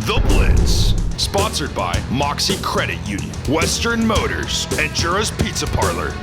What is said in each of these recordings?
The Blitz, sponsored by Mocse Credit Union, Western Motors, and Jura's Pizza Parlor.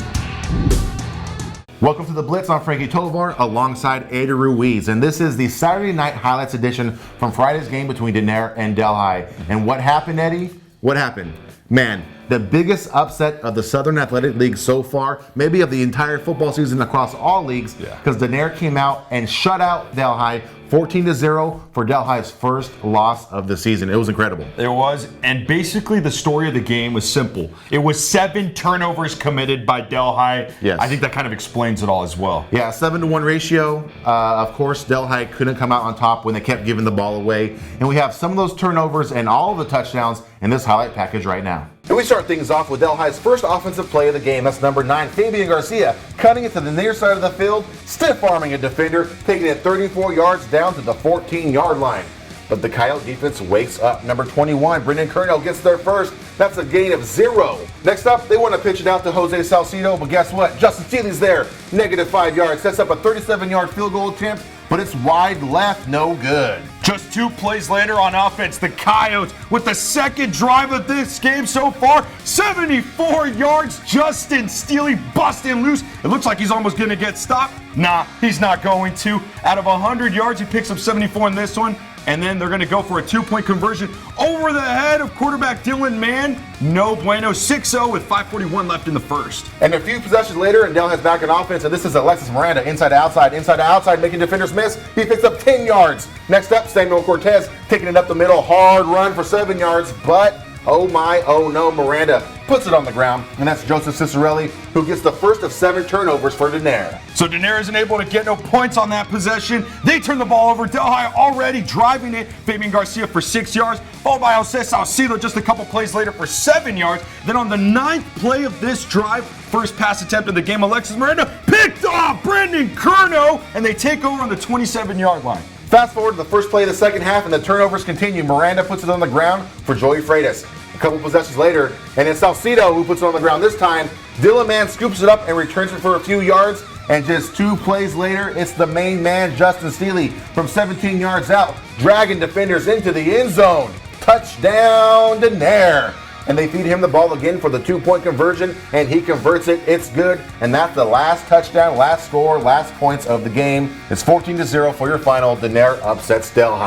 Welcome to The Blitz. I'm Frankie Tovar alongside Eddie Ruiz, and this is the Saturday Night Highlights edition from Friday's game between Denair and Delhi. And what happened, Eddie? What happened? Man, the biggest upset of the Southern Athletic League so far, maybe of the entire football season across all leagues, because Denair came out and shut out Delhi 14-0 for Delhi's first loss of the season. It was incredible. It was, and basically the story of the game was simple. It was 7 turnovers committed by Delhi. Yes. I think that kind of explains it all as well. Yeah, 7-to-1 ratio. Of course, Delhi couldn't come out on top when they kept giving the ball away. And we have some of those turnovers and all of the touchdowns in this highlight package right now. And we start things off with Delhi's first offensive play of the game. That's number 9, Fabian Garcia, cutting it to the near side of the field, stiff-arming a defender, taking it 34 yards down to the 14-yard line. But the Coyote defense wakes up. Number 21, Brendan Curnow gets there first. That's a gain of 0. Next up, they want to pitch it out to Jose Salcido, but guess what? Justin Steely's there. -5 yards. Sets up a 37-yard field goal attempt, but it's wide left, no good. Just 2 plays later on offense, the Coyotes with the second drive of this game so far, 74 yards. Justin Steely busting loose. It looks like he's almost going to get stopped. Nah, he's not going to. Out of 100 yards, he picks up 74 in this one. And then they're going to go for a 2-point conversion over the head of quarterback Dylan Mann. No bueno, 6-0 with 5:41 left in the first. And a few possessions later, and Dell has back in offense, and this is Alexis Miranda, inside to outside, making defenders miss. He picks up 10 yards. Next up, Samuel Cortez taking it up the middle, hard run for 7 yards, but oh my, oh no, Miranda puts it on the ground, and that's Joseph Cicerelli, who gets the first of 7 turnovers for Denair. So Denair isn't able to get no points on that possession. They turn the ball over. Delhi already driving it. Fabian Garcia for 6 yards, followed by Jose Salcido just a couple plays later for 7 yards. Then on the 9th play of this drive, first pass attempt of the game, Alexis Miranda picked off Brendan Curnow, and they take over on the 27-yard line. Fast forward to the first play of the second half, and the turnovers continue. Miranda puts it on the ground for Joey Freitas. A couple possessions later, and it's Salcido who puts it on the ground this time. Dylan Mann scoops it up and returns it for a few yards, and just 2 plays later, it's the main man, Justin Steely, from 17 yards out, dragging defenders into the end zone. Touchdown, Denair. And they feed him the ball again for the 2-point conversion, and he converts it. It's good, and that's the last touchdown, last score, last points of the game. It's 14-0 for your final. Denair upsets Delhi.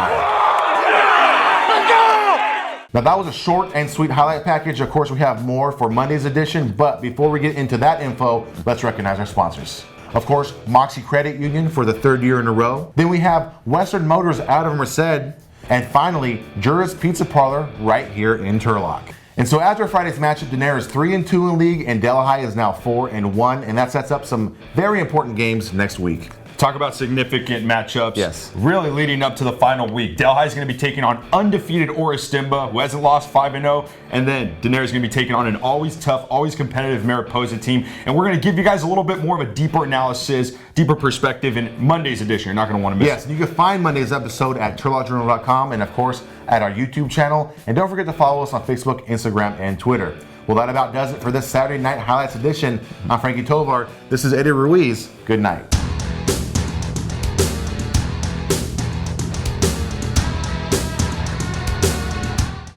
Now that was a short and sweet highlight package. Of course, we have more for Monday's edition, but before we get into that info, let's recognize our sponsors. Of course, Mocse Credit Union for the 3rd year in a row. Then we have Western Motors out of Merced, and finally, Jura's Pizza Parlor right here in Turlock. And so after Friday's matchup, Denair is 3-2 in league, and Delhi is now 4-1, and that sets up some very important games next week. Talk about significant matchups. Yes. Really leading up to the final week. Delhi is going to be taking on undefeated Orastimba, who hasn't lost 5-0. And then Denair is going to be taking on an always tough, always competitive Mariposa team. And we're going to give you guys a little bit more of a deeper analysis, deeper perspective in Monday's edition. You're not going to want to miss it. Yes, you can find Monday's episode at turlockjournal.com and, of course, at our YouTube channel. And don't forget to follow us on Facebook, Instagram, and Twitter. Well, that about does it for this Saturday Night Highlights edition. I'm Frankie Tovar. This is Eddie Ruiz. Good night.